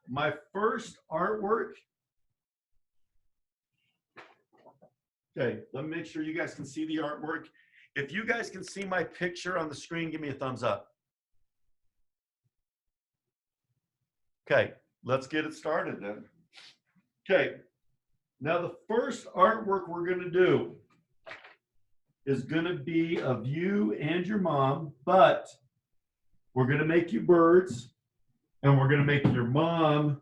my first artwork. Okay, let me make sure you guys can see the artwork. If you guys can see my picture on the screen, give me a thumbs up. Okay, let's get it started then. Okay, now the first artwork we're going to do is going to be of you and your mom, but we're going to make you birds, and we're going to make your mom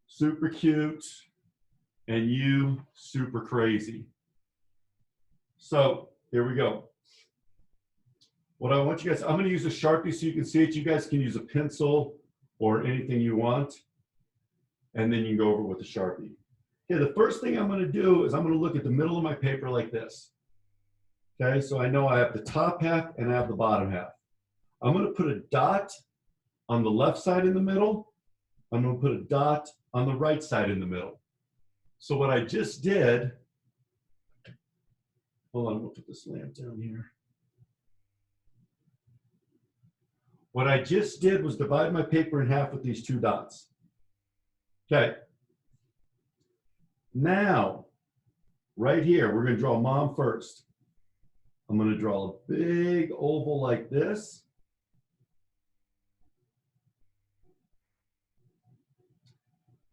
super cute and you super crazy. So here we go. What I want you guys, I'm going to use a Sharpie so you can see it. You guys can use a pencil or anything you want, and then you can go over with the Sharpie. Okay, the first thing I'm going to do is I'm going to look at the middle of my paper like this. Okay, so I know I have the top half and I have the bottom half. I'm going to put a dot on the left side in the middle. I'm going to put a dot on the right side in the middle. So what I just did, hold on, we'll put this lamp down here. What I just did was divide my paper in half with these two dots. Okay. Now, right here, we're going to draw mom first. I'm going to draw a big oval like this.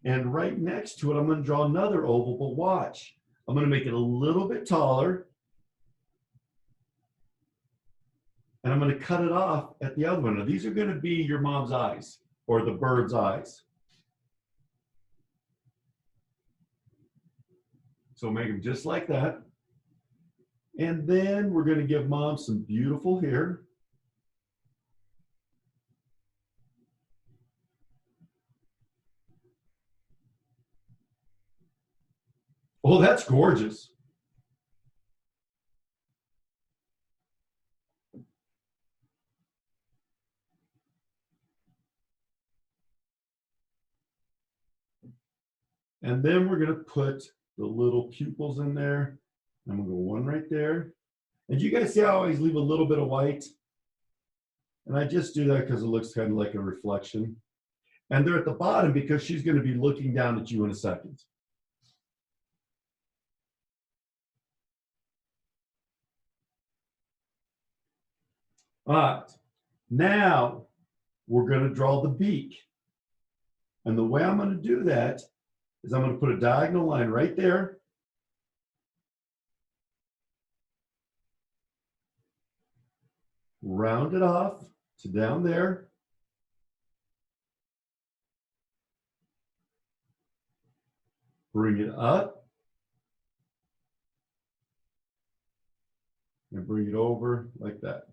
And right next to it, I'm going to draw another oval, but watch. I'm going to make it a little bit taller. And I'm going to cut it off at the other one. Now, these are going to be your mom's eyes, or the bird's eyes. So make them just like that. And then we're going to give mom some beautiful hair. Oh, that's gorgeous. And then we're going to put the little pupils in there. I'm going to go one right there. And you guys see how I always leave a little bit of white? And I just do that because it looks kind of like a reflection. And they're at the bottom because she's going to be looking down at you in a second. All right, now we're going to draw the beak. And the way I'm going to do that is I'm going to put a diagonal line right there. Round it off to down there. Bring it up. And bring it over like that.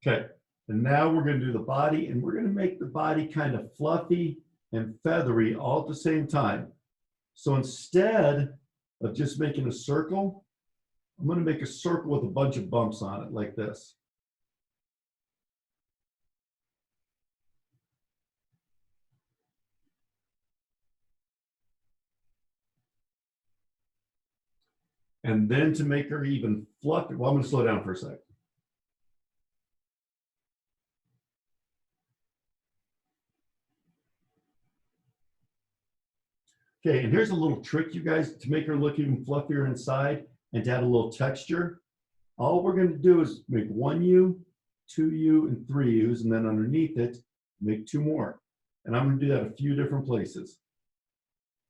Okay, and now we're going to do the body, and we're going to make the body kind of fluffy and feathery all at the same time. So instead of just making a circle, I'm going to make a circle with a bunch of bumps on it like this. And then to make her even fluffy, well, I'm going to slow down for a second. Okay, and here's a little trick, you guys, to make her look even fluffier inside and to add a little texture. All we're going to do is make one U, two U, and three U's, and then underneath it, make two more. And I'm going to do that a few different places,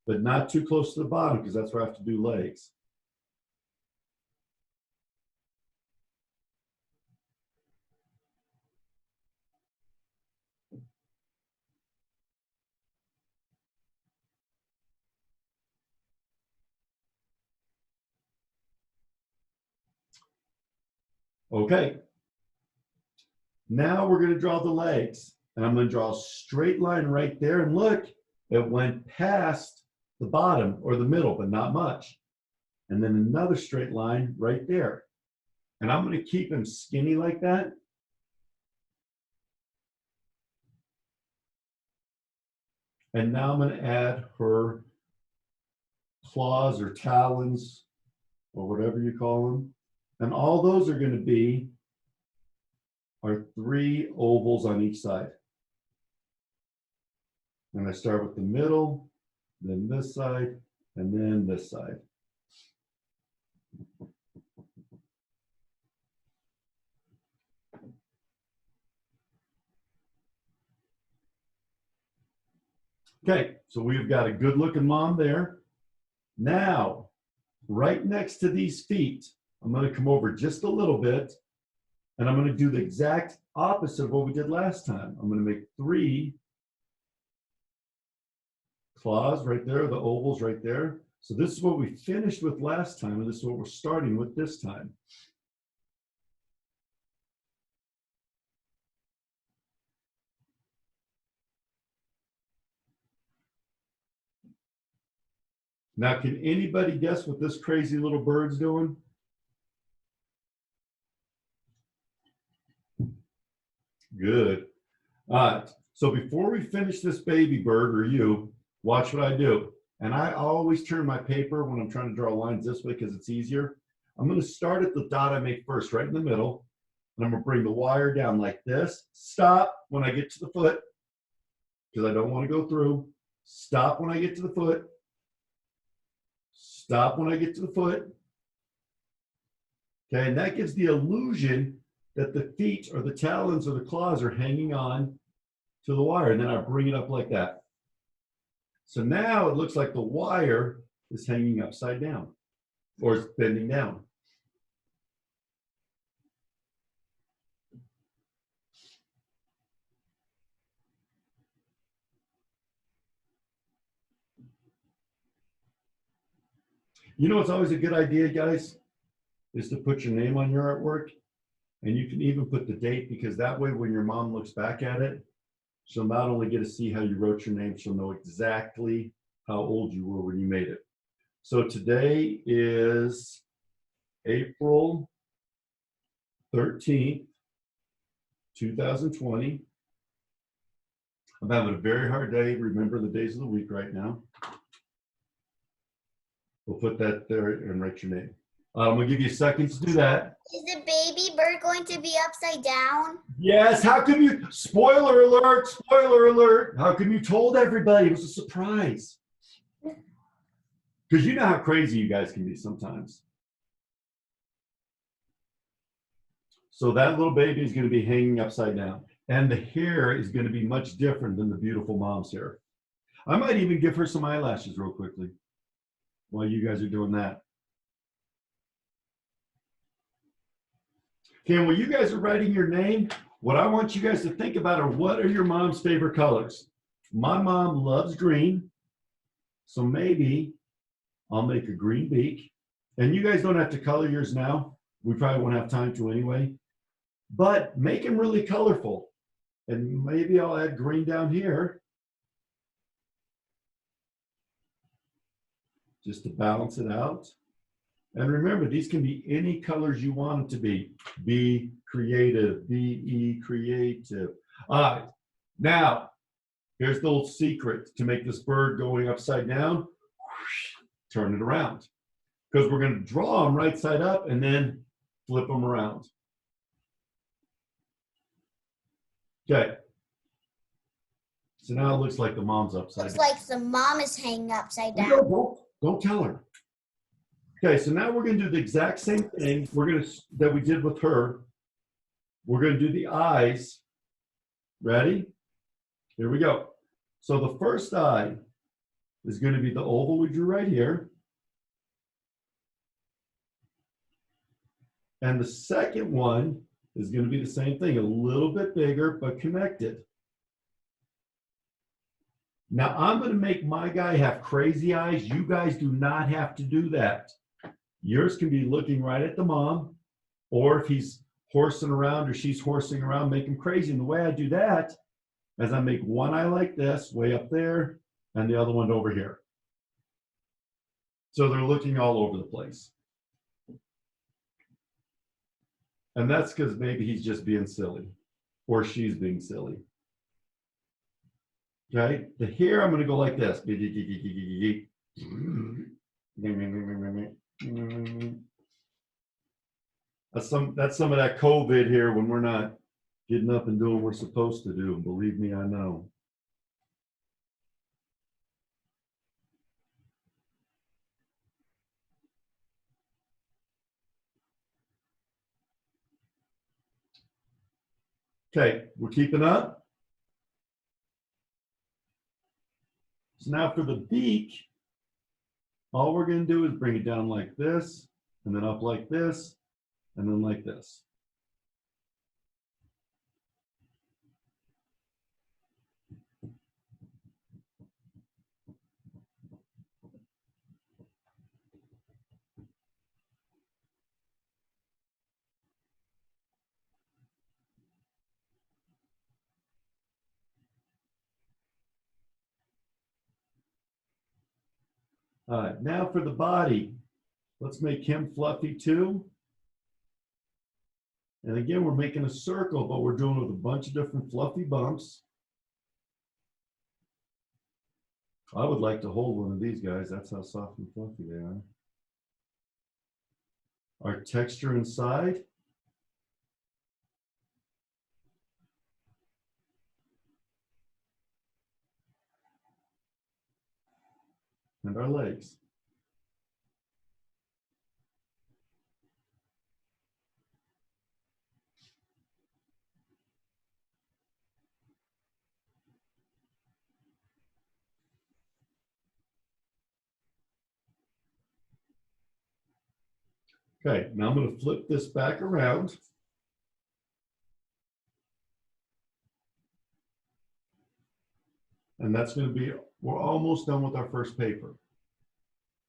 but not too close to the bottom because that's where I have to do legs. Okay. Now we're going to draw the legs. And I'm going to draw a straight line right there. And look, it went past the bottom or the middle, but not much. And then another straight line right there. And I'm going to keep him skinny like that. And now I'm going to add her claws or talons or whatever you call them. And all those are going to be our 3 ovals on each side. And I start with the middle, then this side, and then this side. Okay, so we've got a good looking mom there. Now, right next to these feet, I'm going to come over just a little bit, and I'm going to do the exact opposite of what we did last time. I'm going to make 3 claws right there, the ovals right there. So this is what we finished with last time, and this is what we're starting with this time. Now, can anybody guess what this crazy little bird's doing? Good. All right. So before we finish this baby bird, or you, watch what I do. And I always turn my paper when I'm trying to draw lines this way because it's easier. I'm going to start at the dot I make first, right in the middle. And I'm going to bring the wire down like this. Stop when I get to the foot because I don't want to go through. Stop when I get to the foot. Stop when I get to the foot. Okay, and that gives the illusion that the feet or the talons or the claws are hanging on to the wire. And then I bring it up like that. So now it looks like the wire is hanging upside down or it's bending down. You know, it's always a good idea, guys, is to put your name on your artwork. And you can even put the date because that way when your mom looks back at it, she'll not only get to see how you wrote your name, she'll know exactly how old you were when you made it. So today is April 13th, 2020. I'm having a very hard day. Remember the days of the week right now. We'll put that there and write your name. I'm gonna give you a second to do that. Is the baby bird going to be upside down? Yes, how come you, spoiler alert, how come you told everybody? It was a surprise. Because you know how crazy you guys can be sometimes. So that little baby is gonna be hanging upside down. And the hair is gonna be much different than the beautiful mom's hair. I might even give her some eyelashes real quickly while you guys are doing that. Okay, when you guys are writing your name, what I want you guys to think about are what are your mom's favorite colors? My mom loves green, so maybe I'll make a green beak. And you guys don't have to color yours now. We probably won't have time to anyway. But make them really colorful. And maybe I'll add green down here just to balance it out. And remember, these can be any colors you want them to be. Be creative, be creative. All right, now, here's the little secret to make this bird going upside down. Turn it around. Because we're gonna draw them right side up and then flip them around. Okay. So now it looks like the mom's upside down. Looks like the mom is hanging upside down. No, don't tell her. Okay, so now we're going to do the exact same thing that we did with her. We're going to do the eyes. Ready? Here we go. So the first eye is going to be the oval we drew right here. And the second one is going to be the same thing, a little bit bigger, but connected. Now I'm going to make my guy have crazy eyes. You guys do not have to do that. Yours can be looking right at the mom, or if he's horsing around or she's horsing around, make him crazy. And the way I do that is I make one eye like this, way up there, and the other one over here. So they're looking all over the place. And that's because maybe he's just being silly, or she's being silly. Okay, the hair, I'm going to go like this. That's some of that COVID here when we're not getting up and doing what we're supposed to do. Believe me, I know. Okay, we're keeping up. So now for the beak, all we're going to do is bring it down like this, and then up like this, and then like this. All right, now for the body. Let's make him fluffy too. And again, we're making a circle, but we're doing it with a bunch of different fluffy bumps. I would like to hold one of these guys. That's how soft and fluffy they are. Our texture inside. And our legs. Okay, now I'm going to flip this back around. And that's going to be, we're almost done with our first paper.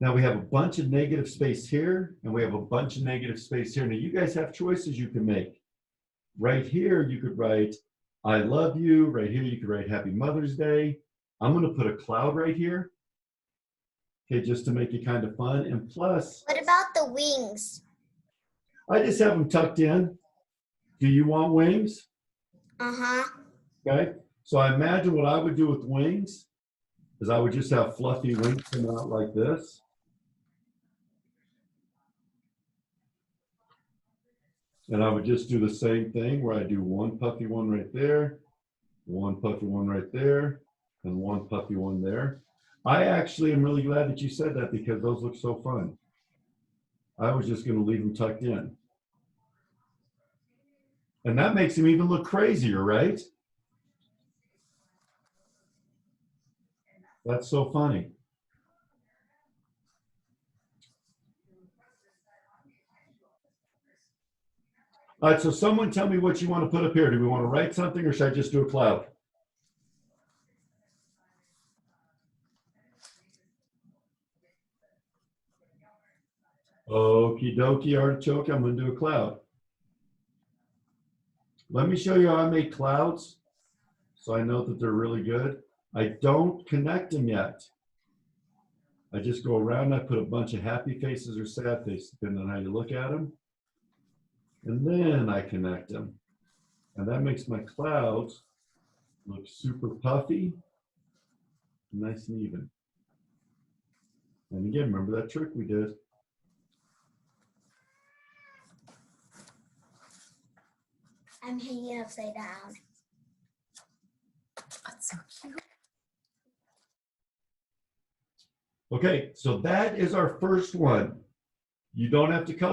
Now we have a bunch of negative space here, and we have a bunch of negative space here. Now you guys have choices you can make. Right here, you could write, I love you. Right here, you could write Happy Mother's Day. I'm going to put a cloud right here. Okay, just to make it kind of fun. And plus, What about the wings? I just have them tucked in. Do you want wings? Uh-huh. Okay, so I imagine what I would do with wings is I would just have fluffy wings come out like this. And I would just do the same thing where I do one puffy one right there, one puffy one right there, and one puffy one there. I actually am really glad that you said that because those look so fun. I was just going to leave them tucked in. And that makes him even look crazier, right? That's so funny. All right, so someone tell me what you want to put up here. Do we want to write something or should I just do a cloud? Okie dokie, artichoke, I'm going to do a cloud. Let me show you how I make clouds so I know that they're really good. I don't connect them yet. I just go around, I put a bunch of happy faces or sad faces, depending on how you look at them. And then I connect them. And that makes my clouds look super puffy, nice and even. And again, remember that trick we did. I'm hanging upside down. That's so cute. Okay, so that is our first one. You don't have to color.